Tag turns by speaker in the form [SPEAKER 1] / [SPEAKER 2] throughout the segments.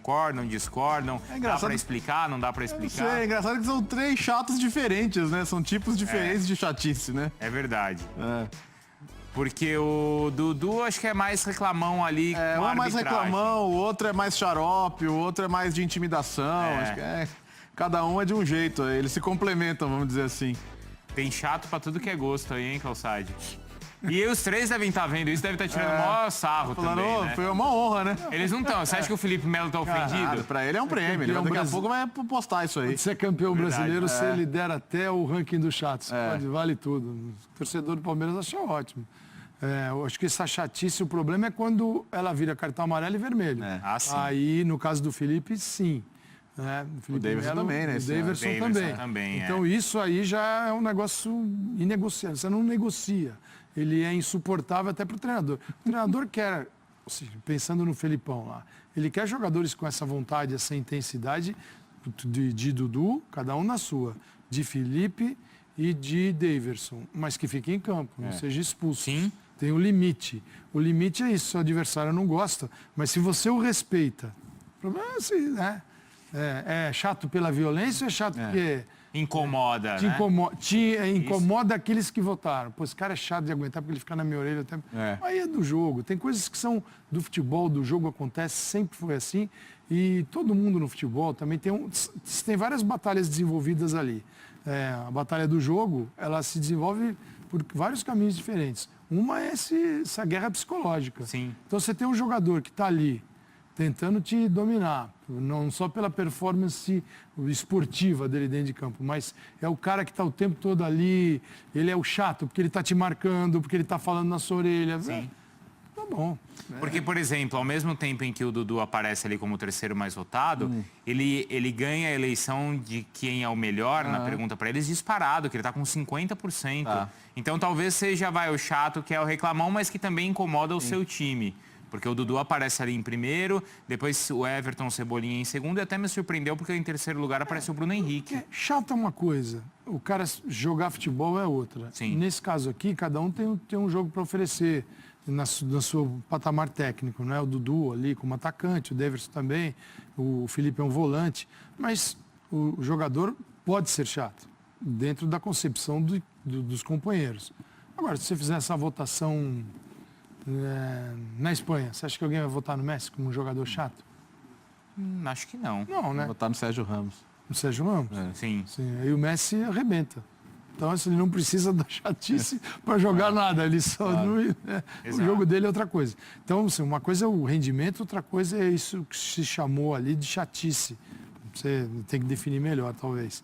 [SPEAKER 1] concordam, discordam? Dá pra explicar, não dá pra explicar?
[SPEAKER 2] É engraçado que são 3 chatos diferentes, né? São tipos diferentes de chatice, né?
[SPEAKER 1] É verdade.
[SPEAKER 2] É.
[SPEAKER 1] Porque o Dudu, acho que é mais reclamão ali com
[SPEAKER 2] Um
[SPEAKER 1] a
[SPEAKER 2] é mais
[SPEAKER 1] arbitragem.
[SPEAKER 2] reclamão, o outro é mais xarope, o outro é mais de intimidação. Acho que cada um é de um jeito, eles se complementam, vamos dizer assim.
[SPEAKER 1] Tem chato pra tudo que é gosto aí, hein, Calçade? E os 3 devem estar vendo isso, devem estar tirando o maior sarro também, né?
[SPEAKER 2] Foi uma honra, né?
[SPEAKER 1] Eles não estão. Você acha que o Felipe Melo tá ofendido?
[SPEAKER 2] Pra ele é um prêmio, ele daqui a pouco vai postar isso aí.
[SPEAKER 3] Quando você é campeão brasileiro, você lidera até o ranking dos chatos. Vale tudo. O torcedor do Palmeiras acha ótimo. Eu acho que essa chatice, o problema é quando ela vira cartão amarelo e vermelho.
[SPEAKER 1] Sim.
[SPEAKER 3] Aí, no caso do Felipe, sim.
[SPEAKER 2] O Davidson também, né?
[SPEAKER 3] O Davidson também. Então, isso aí já é um negócio inegociável. Você não negocia. Ele é insuportável até para o treinador. O treinador quer, ou seja, pensando no Felipão lá, ele quer jogadores com essa vontade, essa intensidade de Dudu, cada um na sua, de Felipe e de Davidson, mas que fique em campo, não seja expulso.
[SPEAKER 1] Sim.
[SPEAKER 3] Tem um limite. O limite é isso, seu adversário não gosta, mas se você o respeita, o problema é assim, né? É chato pela violência ou é chato porque...
[SPEAKER 1] Incomoda,
[SPEAKER 3] Te
[SPEAKER 1] né?
[SPEAKER 3] incomoda aqueles que votaram. Pô, esse cara é chato de aguentar porque ele fica na minha orelha até... Aí é do jogo. Tem coisas que são do futebol, do jogo acontece, sempre foi assim. E todo mundo no futebol também tem várias batalhas desenvolvidas ali. A batalha do jogo, ela se desenvolve por vários caminhos diferentes. Uma é essa guerra psicológica.
[SPEAKER 1] Sim.
[SPEAKER 3] Então você tem um jogador que está ali tentando te dominar, não só pela performance esportiva dele dentro de campo, mas é o cara que está o tempo todo ali, ele é o chato, porque ele está te marcando, porque ele está falando na sua orelha.
[SPEAKER 1] Sim.
[SPEAKER 3] Tá bom.
[SPEAKER 1] Porque, por exemplo, ao mesmo tempo em que o Dudu aparece ali como o terceiro mais votado, ele ganha a eleição de quem é o melhor, na pergunta para eles, disparado, que ele está com 50%. Então talvez seja o chato, que é o reclamão, mas que também incomoda o seu time. Porque o Dudu aparece ali em primeiro, depois o Everton, Cebolinha em segundo, e até me surpreendeu porque em terceiro lugar aparece o Bruno Henrique.
[SPEAKER 3] Chato é uma coisa, o cara jogar futebol é outra.
[SPEAKER 1] Sim.
[SPEAKER 3] Nesse caso aqui, cada um tem um jogo para oferecer no seu patamar técnico, né? O Dudu ali como atacante, o Davidson também, o Felipe é um volante, mas o jogador pode ser chato, dentro da concepção dos companheiros. Agora, se você fizer essa votação... na Espanha, você acha que alguém vai votar no Messi como um jogador chato?
[SPEAKER 1] Acho que não.
[SPEAKER 3] Não, né?
[SPEAKER 2] Votar no Sérgio Ramos.
[SPEAKER 3] No Sérgio Ramos?
[SPEAKER 1] Sim.
[SPEAKER 3] Aí o Messi arrebenta. Então, assim, ele não precisa da chatice para jogar nada. Ele só o jogo dele é outra coisa. Então, assim, uma coisa é o rendimento, outra coisa é isso que se chamou ali de chatice. Você tem que definir melhor, talvez.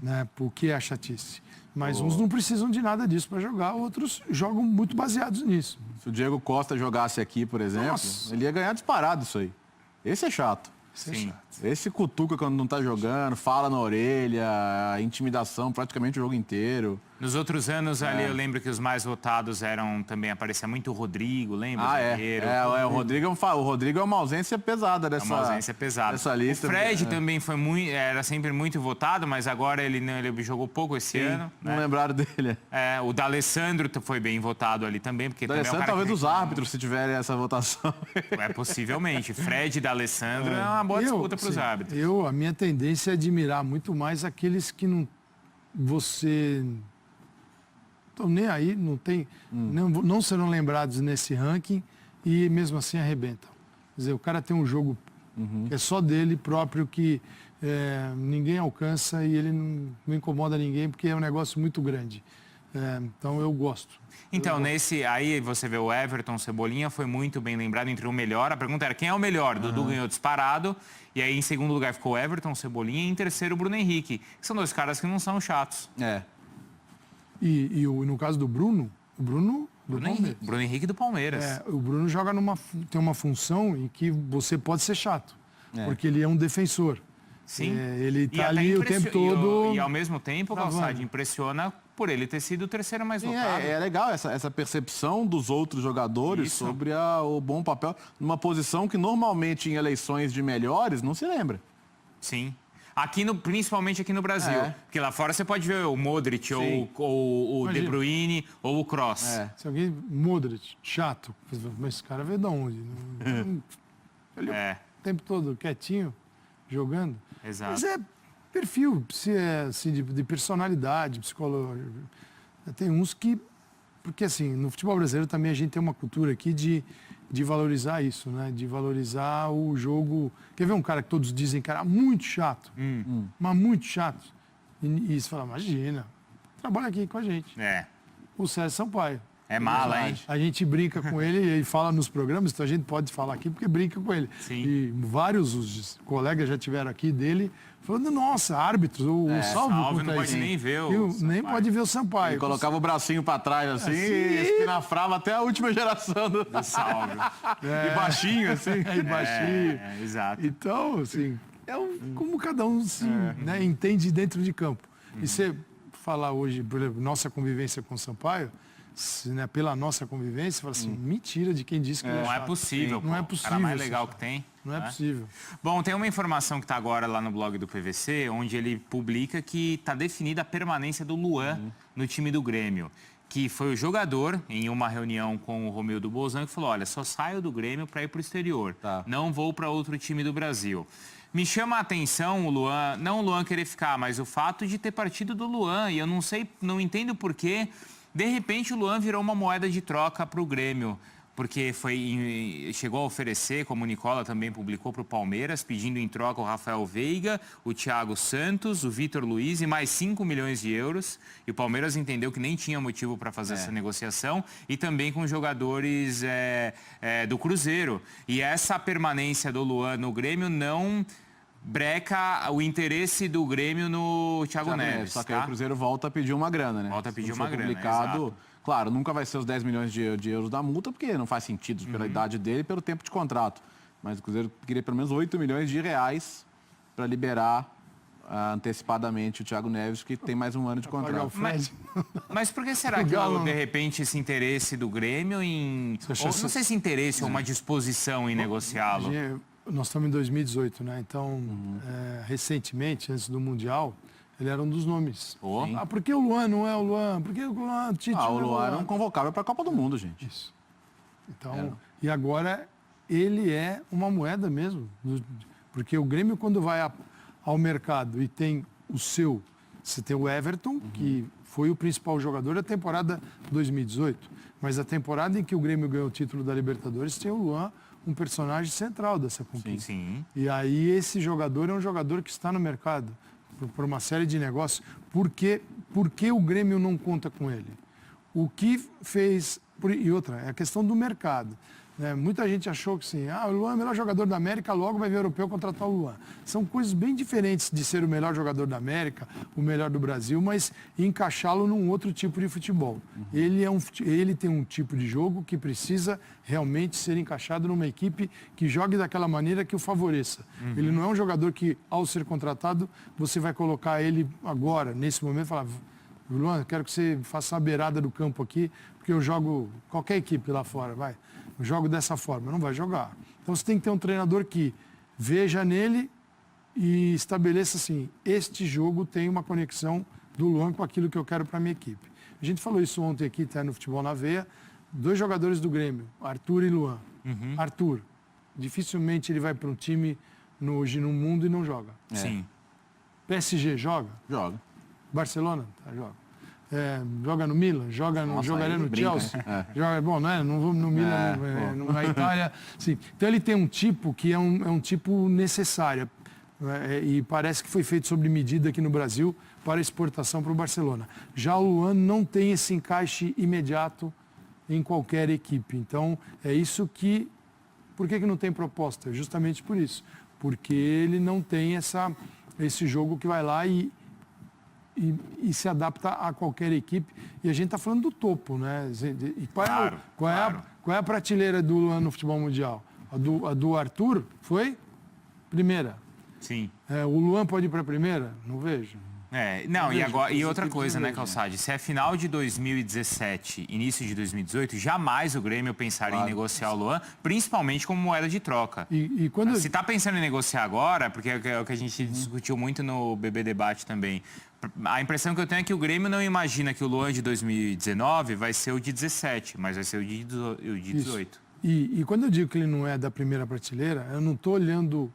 [SPEAKER 3] Né? Por que é a chatice? Mas uns não precisam de nada disso para jogar, outros jogam muito baseados nisso.
[SPEAKER 2] Se o Diego Costa jogasse aqui, por exemplo, ele ia ganhar disparado isso aí. Esse é chato.
[SPEAKER 1] Sim.
[SPEAKER 2] Esse cutuca quando não tá jogando, fala na orelha, intimidação praticamente o jogo inteiro.
[SPEAKER 1] Nos outros anos ali eu lembro que os mais votados eram também, aparecia muito o Rodrigo, lembra?
[SPEAKER 2] O Rodrigo é uma ausência pesada dessa lista.
[SPEAKER 1] Uma ausência pesada.
[SPEAKER 2] Dessa lista.
[SPEAKER 1] O Fred também era sempre muito votado, mas agora ele jogou pouco esse ano.
[SPEAKER 2] Não lembraram dele.
[SPEAKER 1] O D'Alessandro foi bem votado ali também, porque também é um cara
[SPEAKER 2] talvez dos árbitros, se tiverem essa votação.
[SPEAKER 1] Possivelmente. Fred e D'Alessandro é uma boa disputa para os árbitros.
[SPEAKER 3] A minha tendência é admirar muito mais aqueles que não estão nem aí, não serão lembrados nesse ranking e mesmo assim arrebentam. Quer dizer, o cara tem um jogo que é só dele próprio, que ninguém alcança e ele não incomoda ninguém porque é um negócio muito grande. Então eu gosto.
[SPEAKER 1] Então, aí você vê o Everton, Cebolinha, foi muito bem lembrado entre o melhor. A pergunta era quem é o melhor? Dudu ganhou disparado. E aí em segundo lugar ficou o Everton, Cebolinha e em terceiro o Bruno Henrique. Que são dois caras que não são chatos.
[SPEAKER 3] E no caso do Bruno, do Palmeiras.
[SPEAKER 1] Bruno Henrique do Palmeiras.
[SPEAKER 3] O Bruno joga tem uma função em que você pode ser chato. Porque ele é um defensor.
[SPEAKER 1] Sim.
[SPEAKER 3] Ele está ali o tempo todo.
[SPEAKER 1] E ao mesmo tempo, o Calçade impressiona por ele ter sido o terceiro mais votado.
[SPEAKER 2] É legal essa percepção dos outros jogadores sobre o bom papel numa posição que normalmente em eleições de melhores não se lembra.
[SPEAKER 1] Sim. Principalmente aqui no Brasil. Porque lá fora você pode ver o Modric, ou o De Bruyne, ou o Kroos.
[SPEAKER 3] Se alguém... Modric, chato. Mas esse cara veio de onde? tempo todo quietinho, jogando.
[SPEAKER 1] Exato.
[SPEAKER 3] Mas é perfil, se é assim, de personalidade, psicologia. Tem uns que... Porque, assim, no futebol brasileiro também a gente tem uma cultura aqui de valorizar isso, né? De valorizar o jogo... Quer ver um cara que todos dizem que era muito chato? Mas muito chato. E você fala, imagina, trabalha aqui com a gente. O Sérgio Sampaio.
[SPEAKER 1] É mala, hein?
[SPEAKER 3] A gente brinca com ele, ele fala nos programas, então a gente pode falar aqui porque brinca com ele.
[SPEAKER 1] Sim.
[SPEAKER 3] E vários os colegas já tiveram aqui dele falando, nossa, árbitros, o Salvio
[SPEAKER 1] não
[SPEAKER 3] conta
[SPEAKER 1] pode
[SPEAKER 3] isso.
[SPEAKER 1] nem ver
[SPEAKER 3] Nem pode ver o Sampaio.
[SPEAKER 2] Ele colocava o bracinho pra trás assim, e espinafrava até a última geração do
[SPEAKER 1] Salve.
[SPEAKER 2] E baixinho, assim.
[SPEAKER 3] E baixinho.
[SPEAKER 1] Exato.
[SPEAKER 3] Então, assim, como cada um né, entende dentro de campo. E você falar hoje, por exemplo, nossa convivência com o Sampaio, né, pela nossa convivência, fala assim, mentira de quem disse que
[SPEAKER 1] Não é possível.
[SPEAKER 3] Não é possível.
[SPEAKER 1] O cara mais legal que tem.
[SPEAKER 3] Não é possível.
[SPEAKER 1] Bom, tem uma informação que está agora lá no blog do PVC, onde ele publica que está definida a permanência do Luan no time do Grêmio. Que foi o jogador, em uma reunião com o Romildo Bolzan, que falou, olha, só saio do Grêmio para ir para o exterior. Não vou para outro time do Brasil. Me chama a atenção o Luan, não o Luan querer ficar, mas o fato de ter partido do Luan. E eu não sei, não entendo por quê. De repente o Luan virou uma moeda de troca para o Grêmio, porque chegou a oferecer, como o Nicola também publicou, para o Palmeiras, pedindo em troca o Rafael Veiga, o Thiago Santos, o Vitor Luiz e mais 5 milhões de euros. E o Palmeiras entendeu que nem tinha motivo para fazer essa negociação, e também com jogadores do Cruzeiro. E essa permanência do Luan no Grêmio não breca o interesse do Grêmio no Thiago Neves.
[SPEAKER 2] Só que aí o Cruzeiro volta a pedir uma grana, né?
[SPEAKER 1] Volta a pedir uma grana,
[SPEAKER 2] publicado,
[SPEAKER 1] exato.
[SPEAKER 2] claro, nunca vai ser os 10 milhões de euros da multa, porque não faz sentido pela idade dele e pelo tempo de contrato. Mas o Cruzeiro queria pelo menos 8 milhões de reais para liberar antecipadamente o Thiago Neves, que tem mais um ano de contrato.
[SPEAKER 1] Mas por que será que, de repente, esse interesse do Grêmio em... Ou, não sei se interesse ou uma disposição em negociá-lo.
[SPEAKER 3] Nós estamos em 2018, né? Então, recentemente, antes do Mundial, ele era um dos nomes. Por que o Luan não é o Luan? Por que o Luan...
[SPEAKER 2] o Luan era um convocável para a Copa do Mundo, gente.
[SPEAKER 3] Isso. Então, e agora ele é uma moeda mesmo. Porque o Grêmio, quando vai ao mercado e tem você tem o Everton, que foi o principal jogador da temporada 2018. Mas a temporada em que o Grêmio ganhou o título da Libertadores, tem o Luan, um personagem central dessa conquista.
[SPEAKER 1] Sim.
[SPEAKER 3] E aí esse jogador é um jogador que está no mercado por uma série de negócios. Por que o Grêmio não conta com ele? O que fez... E outra, é a questão do mercado. Né? Muita gente achou que sim, o Luan é o melhor jogador da América, logo vai vir o europeu contratar o Luan. São coisas bem diferentes de ser o melhor jogador da América, o melhor do Brasil, mas encaixá-lo num outro tipo de futebol. Ele tem um tipo de jogo que precisa realmente ser encaixado numa equipe que jogue daquela maneira que o favoreça. Ele não é um jogador que, ao ser contratado, você vai colocar ele agora, nesse momento, e falar, Luan, quero que você faça a beirada do campo aqui, porque eu jogo qualquer equipe lá fora, vai. Eu jogo dessa forma, não vai jogar. Então você tem que ter um treinador que veja nele e estabeleça assim, este jogo tem uma conexão do Luan com aquilo que eu quero para a minha equipe. A gente falou isso ontem aqui, tá, no Futebol na Veia, 2 jogadores do Grêmio, Arthur e Luan. Arthur, dificilmente ele vai para um time hoje no mundo e não joga.
[SPEAKER 1] Sim.
[SPEAKER 3] PSG joga?
[SPEAKER 2] Joga.
[SPEAKER 3] Barcelona? Joga. Joga no Milan, jogaria no Chelsea. Joga, bom, né? Não vou no Milan, na Itália. Sim. Então ele tem um tipo que é um tipo necessário. E parece que foi feito sob medida aqui no Brasil para exportação para o Barcelona. Já o Luan não tem esse encaixe imediato em qualquer equipe. Então é isso que... Por que não tem proposta? Justamente por isso. Porque ele não tem esse jogo que vai lá e se adapta a qualquer equipe. E a gente está falando do topo, né? E qual é a prateleira do Luan no futebol mundial? A do Arthur foi primeira.
[SPEAKER 1] Sim.
[SPEAKER 3] O Luan pode ir para a primeira? Não vejo.
[SPEAKER 1] E outra coisa, né, Calçade? Se é final de 2017, início de 2018, jamais o Grêmio pensaria em negociar o Luan, principalmente como moeda de troca. Se está pensando em negociar agora, porque é o que a gente discutiu muito no BB Debate também, a impressão que eu tenho é que o Grêmio não imagina que o Luan de 2019 vai ser o de 17, mas vai ser o de 18.
[SPEAKER 3] E quando eu digo que ele não é da primeira prateleira, eu não estou olhando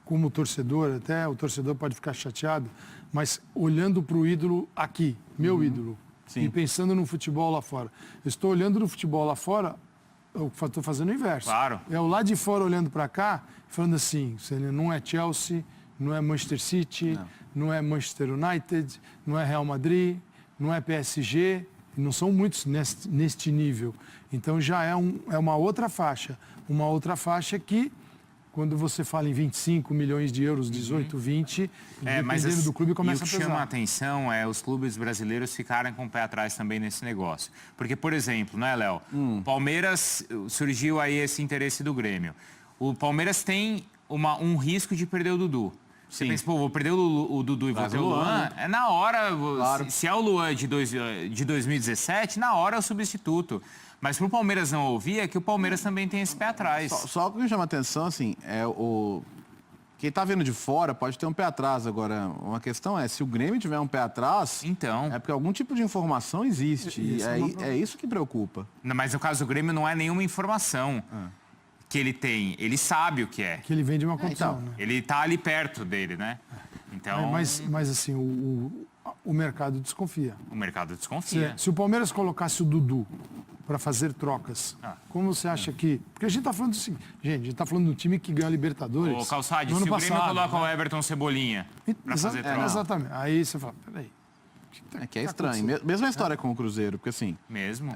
[SPEAKER 3] como torcedor, até o torcedor pode ficar chateado, mas olhando para o ídolo aqui, meu ídolo,
[SPEAKER 2] Sim.
[SPEAKER 3] e pensando no futebol lá fora. Eu estou olhando no futebol lá fora, eu estou fazendo o inverso.
[SPEAKER 1] Claro.
[SPEAKER 3] É o lá de fora olhando para cá, falando assim, não é Chelsea, não é Manchester City, não é Manchester United, não é Real Madrid, não é PSG, não são muitos neste nível. Então já é uma outra faixa que, quando você fala em 25 milhões de euros, 18, 20, dependendo do clube, começa a pesar.
[SPEAKER 1] E o que chama a atenção é os clubes brasileiros ficarem com o pé atrás também nesse negócio. Porque, por exemplo, né, Léo? Palmeiras, surgiu aí esse interesse do Grêmio. O Palmeiras tem um risco de perder o Dudu. Você pensa, pô, vou perder o Dudu e vou ter o Luan. É na hora, claro. Se é o Luan de 2017, na hora é o substituto. Mas para o Palmeiras não ouvir, é que o Palmeiras também tem esse pé atrás.
[SPEAKER 2] Só o que me chama a atenção, assim, quem está vendo de fora pode ter um pé atrás. Agora, uma questão é, se o Grêmio tiver um pé atrás,
[SPEAKER 1] então,
[SPEAKER 2] é porque algum tipo de informação existe. É isso que preocupa.
[SPEAKER 1] Não, mas no caso do Grêmio não é nenhuma informação que ele tem. Ele sabe o que é.
[SPEAKER 3] Que ele vem de uma condição, né?
[SPEAKER 1] Ele está ali perto dele, né? Então...
[SPEAKER 3] Mas assim, o mercado desconfia.
[SPEAKER 1] O mercado desconfia.
[SPEAKER 3] Se o Palmeiras colocasse o Dudu para fazer trocas, como você acha que... Porque a gente está falando assim, gente, a gente está falando do time que ganhou a Libertadores.
[SPEAKER 1] Ô, Calçade, se o Grêmio coloca o Everton Cebolinha para fazer troca.
[SPEAKER 3] Exatamente. Aí você fala, peraí.
[SPEAKER 2] É estranho. Mesma história com o Cruzeiro, porque assim...
[SPEAKER 1] Mesmo?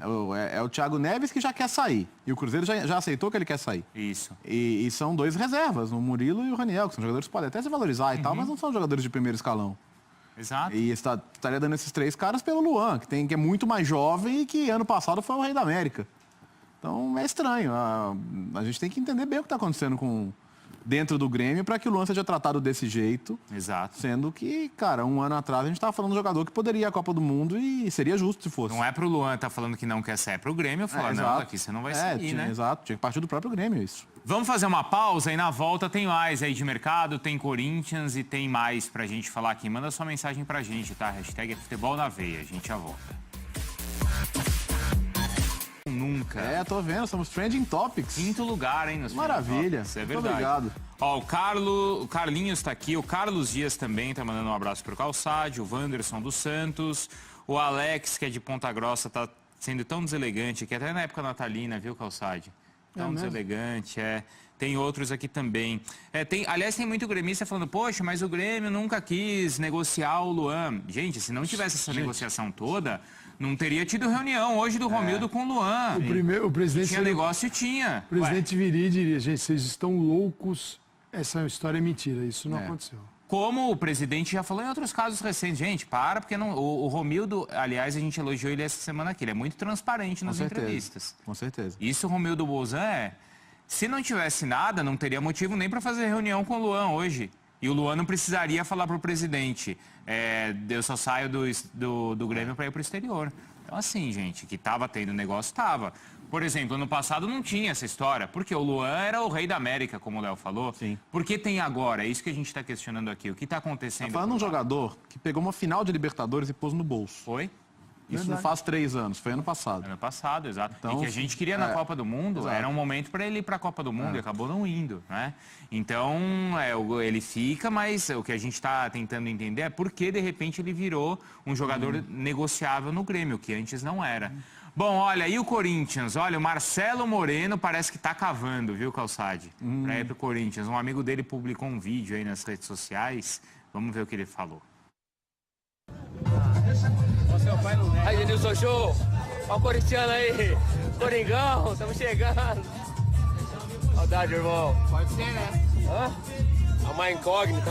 [SPEAKER 2] É o Thiago Neves que já quer sair. E o Cruzeiro já aceitou que ele quer sair.
[SPEAKER 1] Isso.
[SPEAKER 2] E são dois reservas, o Murilo e o Raniel, que são jogadores que podem até se valorizar e tal, mas não são jogadores de primeiro escalão.
[SPEAKER 1] Exato.
[SPEAKER 2] E estaria dando esses 3 caras pelo Luan, que é muito mais jovem e que ano passado foi o Rei da América. Então é estranho. A gente tem que entender bem o que está acontecendo dentro do Grêmio para que o Luan seja tratado desse jeito.
[SPEAKER 1] Exato.
[SPEAKER 2] Sendo que, cara, um ano atrás a gente estava falando de um jogador que poderia ir à Copa do Mundo e seria justo se fosse.
[SPEAKER 1] Não é pro Luan estar falando que não quer sair, é pro Grêmio falar, não, aqui você não vai sair, né?
[SPEAKER 2] Exato, tinha que partir do próprio Grêmio isso.
[SPEAKER 1] Vamos fazer uma pausa e na volta tem mais aí de mercado, tem Corinthians e tem mais pra gente falar aqui. Manda sua mensagem pra gente, tá? Hashtag Futebol na Veia, a gente já volta. Nunca.
[SPEAKER 2] Tô vendo, somos Trending Topics.
[SPEAKER 1] 5º lugar, hein?
[SPEAKER 2] Maravilha.
[SPEAKER 1] Isso é verdade.
[SPEAKER 2] Muito obrigado.
[SPEAKER 1] Ó, o Carlinhos tá aqui, o Carlos Dias também tá mandando um abraço pro Calçade, o Wanderson dos Santos, o Alex, que é de Ponta Grossa, tá sendo tão deselegante aqui, até na época natalina, viu, Calçade? Tão deselegante, Tem outros aqui também. Aliás, tem muito gremista falando, poxa, mas o Grêmio nunca quis negociar o Luan. Gente, se não tivesse essa negociação toda, não teria tido reunião hoje do Romildo com o Luan.
[SPEAKER 3] O presidente
[SPEAKER 1] tinha negócio e tinha.
[SPEAKER 3] O presidente viria e diria, gente, vocês estão loucos, essa história é mentira, isso não aconteceu.
[SPEAKER 1] Como o presidente já falou em outros casos recentes. Gente, porque não, o Romildo, aliás, a gente elogiou ele essa semana aqui, ele é muito transparente nas entrevistas.
[SPEAKER 2] Com certeza.
[SPEAKER 1] Isso o Romildo Bolzan se não tivesse nada, não teria motivo nem para fazer reunião com o Luan hoje. E o Luan não precisaria falar para o presidente, eu só saio do Grêmio para ir para o exterior. Então assim, gente, que estava tendo negócio, estava. Por exemplo, ano passado não tinha essa história, porque o Luan era o rei da América, como o Léo falou.
[SPEAKER 2] Sim.
[SPEAKER 1] Por que tem agora? É isso que a gente está questionando aqui. O que está acontecendo?
[SPEAKER 2] Tá falando de um jogador que pegou uma final de Libertadores e pôs no bolso.
[SPEAKER 1] Foi?
[SPEAKER 2] Isso não faz 3 anos, foi ano passado.
[SPEAKER 1] Ano passado, exato.
[SPEAKER 2] Então,
[SPEAKER 1] e que a gente queria na Copa do Mundo, era um momento para ele ir para a Copa do Mundo e acabou não indo, né? Então, ele fica, mas o que a gente está tentando entender é por que, de repente, ele virou um jogador negociável no Grêmio, que antes não era. Bom, olha, e o Corinthians? Olha, o Marcelo Moreno parece que está cavando, viu, Calçade? Para ir para o Corinthians. Um amigo dele publicou um vídeo aí nas redes sociais. Vamos ver o que ele falou.
[SPEAKER 4] Aí, Denilson Show. Olha o corintiano aí. Coringão, estamos chegando. Saudade, irmão. Pode ser, né? É uma incógnita,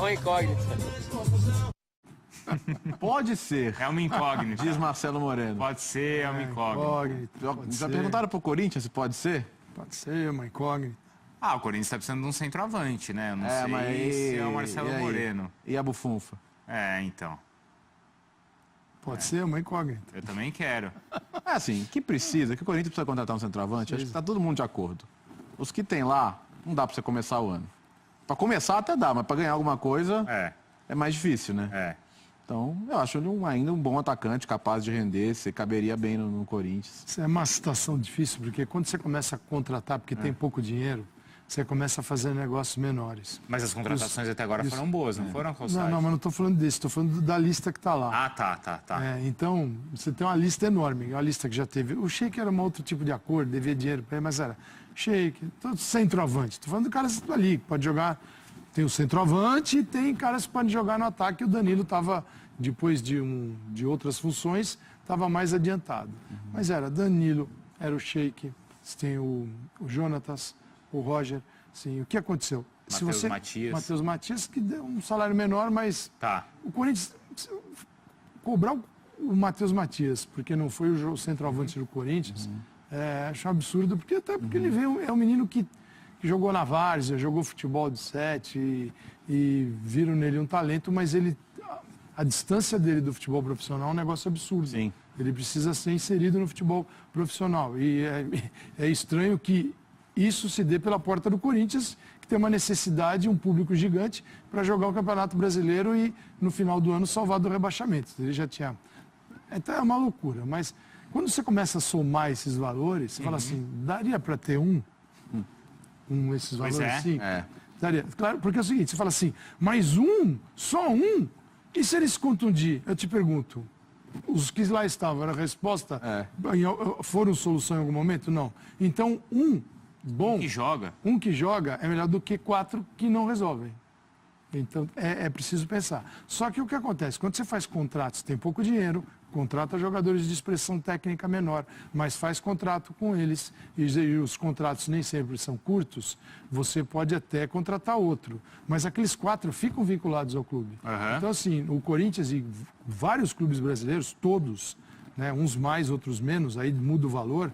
[SPEAKER 2] Pode ser.
[SPEAKER 1] É uma incógnita.
[SPEAKER 2] Diz Marcelo Moreno.
[SPEAKER 1] Pode ser, é uma incógnita.
[SPEAKER 2] Já perguntaram pro Corinthians se pode ser?
[SPEAKER 3] Pode ser, uma incógnita.
[SPEAKER 1] O Corinthians está precisando de um centroavante, né? Eu não sei se é o Marcelo Moreno.
[SPEAKER 2] E a Bufunfa?
[SPEAKER 1] Então.
[SPEAKER 3] Pode ser, uma incógnita.
[SPEAKER 1] Eu também quero.
[SPEAKER 2] Assim, que precisa, que o Corinthians precisa contratar um centroavante, acho que tá todo mundo de acordo. Os que tem lá, não dá para você começar o ano. Para começar até dá, mas para ganhar alguma coisa é mais difícil, né? Então, eu acho ele ainda um bom atacante, capaz de render, você caberia bem no Corinthians.
[SPEAKER 3] Isso é uma situação difícil, porque quando você começa a contratar, porque tem pouco dinheiro, você começa a fazer negócios menores.
[SPEAKER 1] Mas as contratações até agora foram boas, não foram, Calçade?
[SPEAKER 3] Não, mas não estou falando desse, estou falando da lista que está lá.
[SPEAKER 1] Ah, tá.
[SPEAKER 3] Então, você tem uma lista enorme, uma lista que já teve. O Sheik era um outro tipo de acordo, devia dinheiro para ele, mas era Sheik, todo centroavante. Estou falando do cara ali, que pode jogar. Tem o centroavante e tem caras que podem jogar no ataque. O Danilo estava, depois de outras funções, estava mais adiantado. Mas era Danilo, era o Sheik, tem o Jonatas, o Roger. Sim, o que aconteceu? Matheus Matias, que deu um salário menor, mas o Corinthians cobrar o Matheus Matias, porque não foi o centroavante do Corinthians, acho um absurdo, porque ele veio, é um menino que jogou na várzea, jogou futebol de 7 e viram nele um talento, mas a distância dele do futebol profissional é um negócio absurdo.
[SPEAKER 2] Sim.
[SPEAKER 3] Ele precisa ser inserido no futebol profissional. E é estranho que isso se dê pela porta do Corinthians, que tem uma necessidade, um público gigante, para jogar o Campeonato Brasileiro e, no final do ano, salvar do rebaixamento. Ele já tinha... Então é uma loucura. Mas quando você começa a somar esses valores, você fala assim, daria para ter esses valores assim? Daria. Claro, porque é o seguinte, você fala assim, mas só um? E se ele se contundir? Eu te pergunto, os que lá estavam, era a resposta? Foram solução em algum momento? Não. Então, bom, um que joga é melhor do que 4 que não resolvem. Então, é preciso pensar. Só que o que acontece? Quando você faz contratos, tem pouco dinheiro, contrata jogadores de expressão técnica menor, mas faz contrato com eles, e os contratos nem sempre são curtos, você pode até contratar outro. Mas aqueles 4 ficam vinculados ao clube. Então, assim, o Corinthians e vários clubes brasileiros, todos, né, uns mais, outros menos, aí muda o valor,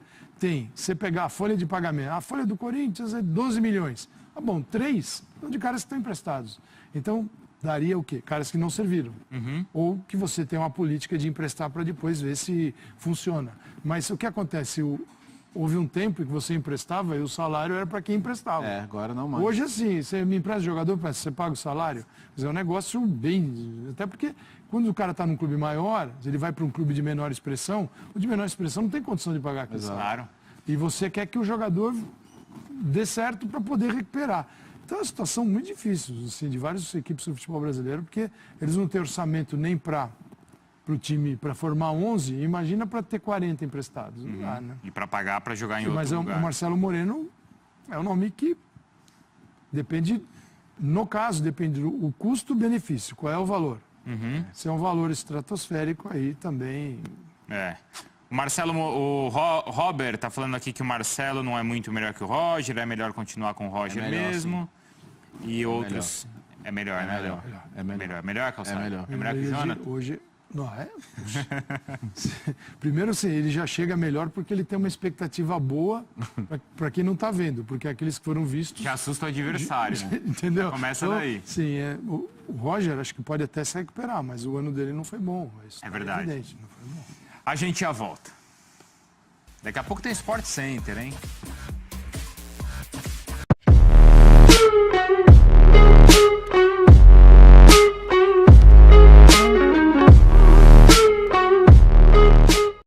[SPEAKER 3] você pegar a folha de pagamento, a folha do Corinthians é 12 milhões. Ah, bom, 3 são de caras que estão emprestados. Então, daria o quê? Caras que não serviram. Ou que você tem uma política de emprestar para depois ver se funciona. Mas o que acontece? Houve um tempo que você emprestava e o salário era para quem emprestava.
[SPEAKER 2] Agora não mais.
[SPEAKER 3] Hoje, assim, você me empresta jogador, você paga o salário. Mas é um negócio bem... Até porque quando o cara está num clube maior, ele vai para um clube de menor expressão, o de menor expressão não tem condição de pagar aquele salário. E você quer que o jogador dê certo para poder recuperar. Então é uma situação muito difícil, assim, de várias equipes do futebol brasileiro, porque eles não têm orçamento nem para o time, para formar 11, imagina para ter 40 emprestados. Não dá, né?
[SPEAKER 1] E para pagar para jogar em outro
[SPEAKER 3] lugar. Mas
[SPEAKER 1] o
[SPEAKER 3] Marcelo Moreno é um nome que depende, no caso, depende do custo-benefício, qual é o valor. Se é um valor estratosférico, aí também...
[SPEAKER 1] O Robert tá falando aqui que o Marcelo não é muito melhor que o Roger, é melhor continuar com o Roger mesmo. Sim. E outros... É melhor, né?
[SPEAKER 2] É melhor.
[SPEAKER 1] É melhor, Calçado?
[SPEAKER 2] É
[SPEAKER 1] melhor que o Jonathan?
[SPEAKER 3] Hoje... Não é? Primeiro, assim, ele já chega melhor porque ele tem uma expectativa boa para quem não está vendo, porque aqueles que foram vistos...
[SPEAKER 1] Já assusta o adversário, né?
[SPEAKER 3] Entendeu?
[SPEAKER 1] Já começa daí.
[SPEAKER 3] Sim, o Roger acho que pode até se recuperar, mas o ano dele não foi bom.
[SPEAKER 1] É verdade.
[SPEAKER 3] Evidente, não foi bom.
[SPEAKER 1] A gente já volta. Daqui a pouco tem Sport Center, hein?